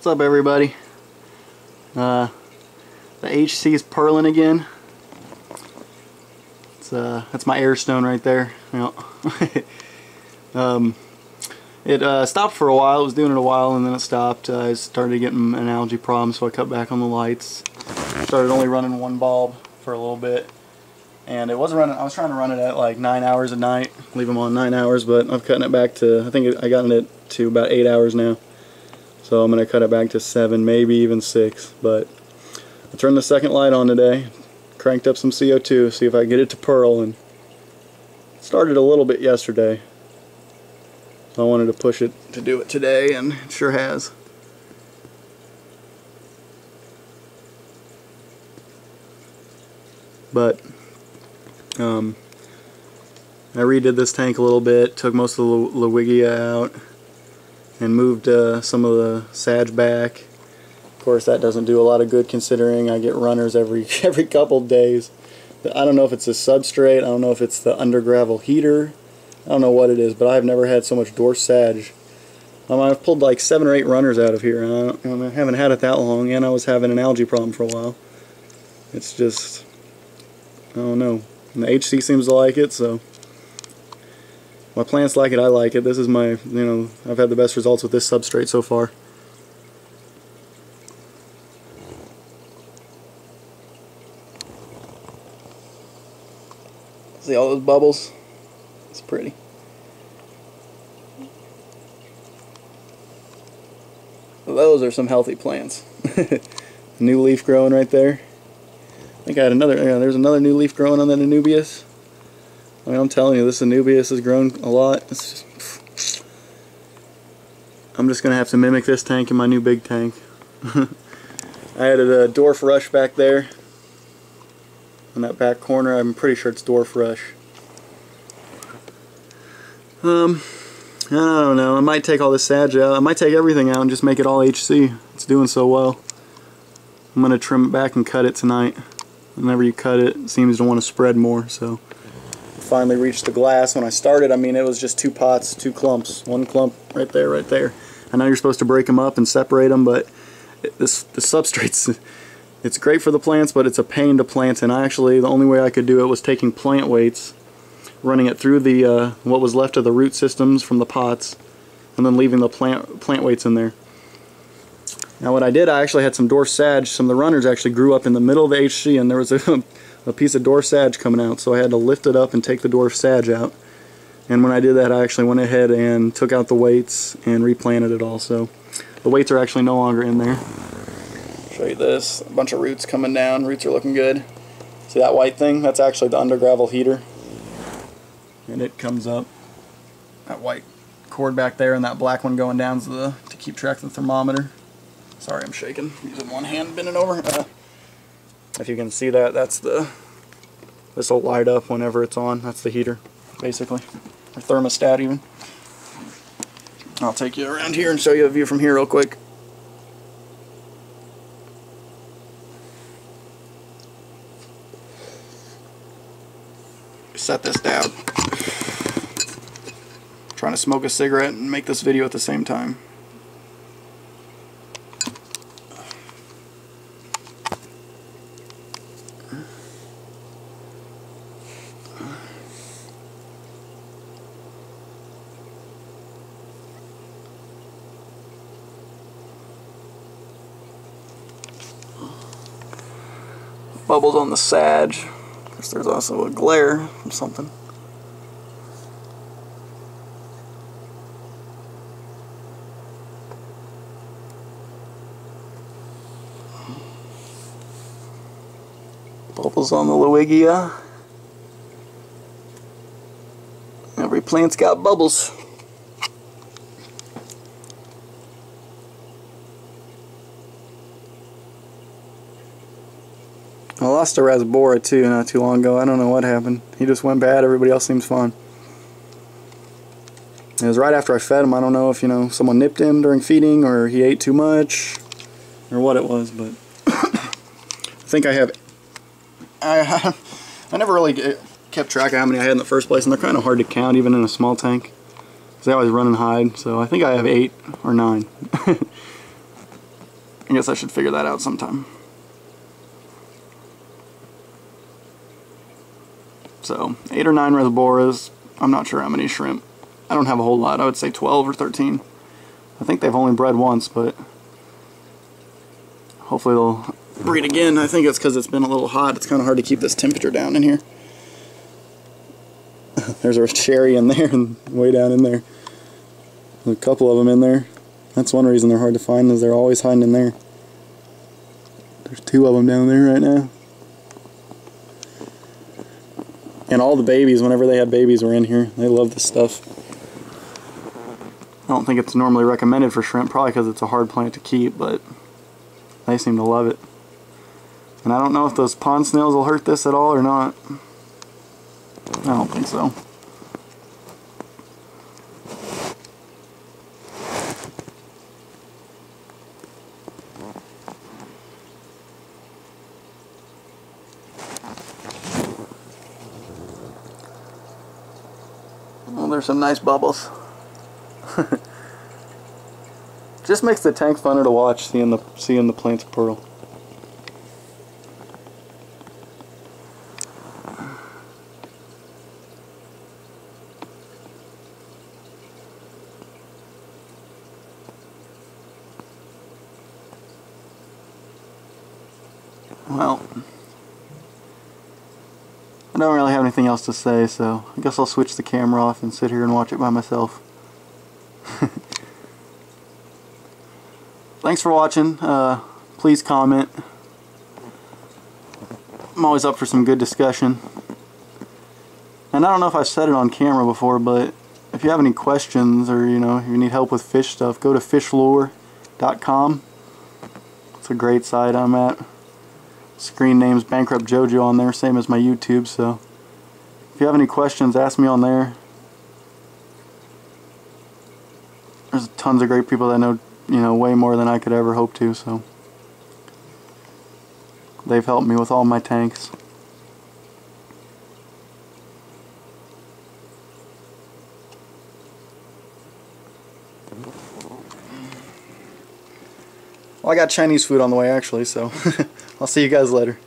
What's up, everybody? The HC is purling again. That's my air stone right there. It stopped for a while. It was doing it a while, and then it stopped. I started getting an algae problem, so I cut back on the lights. Started only running one bulb for a little bit, and it wasn't running. I was trying to run it at like 9 hours a night, leave them on 9 hours, but I'm cutting it back to, I think I got it to about 8 hours now. So I'm going to cut it back to 7, maybe even 6. But I turned the second light on today, cranked up some CO2, see if I can get it to purl, and it started a little bit yesterday. So I wanted to push it to do it today, and it sure has. But I redid this tank a little bit, took most of the Lowigia out, and moved some of the sage back. Of course, that doesn't do a lot of good considering I get runners every couple days. I don't know if it's a substrate, I don't know if it's the undergravel heater, I don't know what it is, but I've never had so much dwarf sage. I've pulled like 7 or 8 runners out of here, and I haven't had it that long, and I was having an algae problem for a while. It's just, I don't know. And the HC seems to like it, so my plants like it, I like it. This is my, I've had the best results with this substrate so far. See all those bubbles? It's pretty. Those are some healthy plants. New leaf growing right there. I think I had another, there's another new leaf growing on that Anubias. I mean, I'm telling you, this Anubias has grown a lot. It's just, I'm just going to have to mimic this tank in my new big tank. I added a dwarf rush back there. In that back corner, I'm pretty sure it's dwarf rush. I don't know, I might take all this sage out. I might take everything out and just make it all HC. It's doing so well. I'm going to trim it back and cut it tonight. Whenever you cut it, it seems to want to spread more, so. Finally reached the glass. When I started, I mean, it was just 2 pots, 2 clumps. 1 clump right there, right there. I know you're supposed to break them up and separate them, but the substrate's, it's great for the plants, but it's a pain to plant. And the only way I could do it was taking plant weights, running it through the what was left of the root systems from the pots, and then leaving the plant weights in there. Now what I did, I actually had some dwarf sage. Some of the runners actually grew up in the middle of the HC, and there was a piece of dwarf sage coming out, so I had to lift it up and take the dwarf sage out. And when I did that, I actually went ahead and took out the weights and replanted it all. So the weights are actually no longer in there. Show you this, a bunch of roots coming down. Roots are looking good. See that white thing? That's actually the undergravel heater. And it comes up, that white cord back there, and that black one going down is to keep track of the thermometer. Sorry, I'm shaking. I'm using one hand, bending over. If you can see that, that's this will light up whenever it's on. That's the heater, basically, or thermostat even. I'll take you around here and show you a view from here real quick. Set this down. Trying to smoke a cigarette and make this video at the same time. Bubbles on the sage. There's also a glare or something. Bubbles on the Lowigia. Every plant's got bubbles. I lost a Rasbora too not too long ago. I don't know what happened. He just went bad. Everybody else seems fine. It was right after I fed him. I don't know if someone nipped him during feeding or he ate too much or what it was, but I think I have. I never really kept track of how many I had in the first place, and they're kind of hard to count even in a small tank because they always run and hide. So I think I have 8 or 9. I guess I should figure that out sometime. So 8 or 9 rasboras. I'm not sure how many shrimp. I don't have a whole lot. I would say 12 or 13. I think they've only bred once, but hopefully they'll breed again. I think it's because it's been a little hot. It's kind of hard to keep this temperature down in here. There's a cherry in there and way down in there. There's a couple of them in there. That's one reason they're hard to find, is they're always hiding in there. There's 2 of them down there right now. And all the babies, whenever they had babies, were in here. They love this stuff. I don't think it's normally recommended for shrimp, probably because it's a hard plant to keep, but they seem to love it. And I don't know if those pond snails will hurt this at all or not. I don't think so. Well, there's some nice bubbles. Just makes the tank funner to watch, seeing the plants pearl. Well, I don't really have anything else to say, so I guess I'll switch the camera off and sit here and watch it by myself. Thanks for watching. Please comment. I'm always up for some good discussion. And I don't know if I've said it on camera before, but if you have any questions or if you need help with fish stuff, go to fishlure.com. It's a great site I'm at. Screen name's Bankrupt Jojo on there, same as my YouTube, so if you have any questions, ask me on there. There's tons of great people that know, way more than I could ever hope to, so they've helped me with all my tanks. Well, I got Chinese food on the way actually, so I'll see you guys later.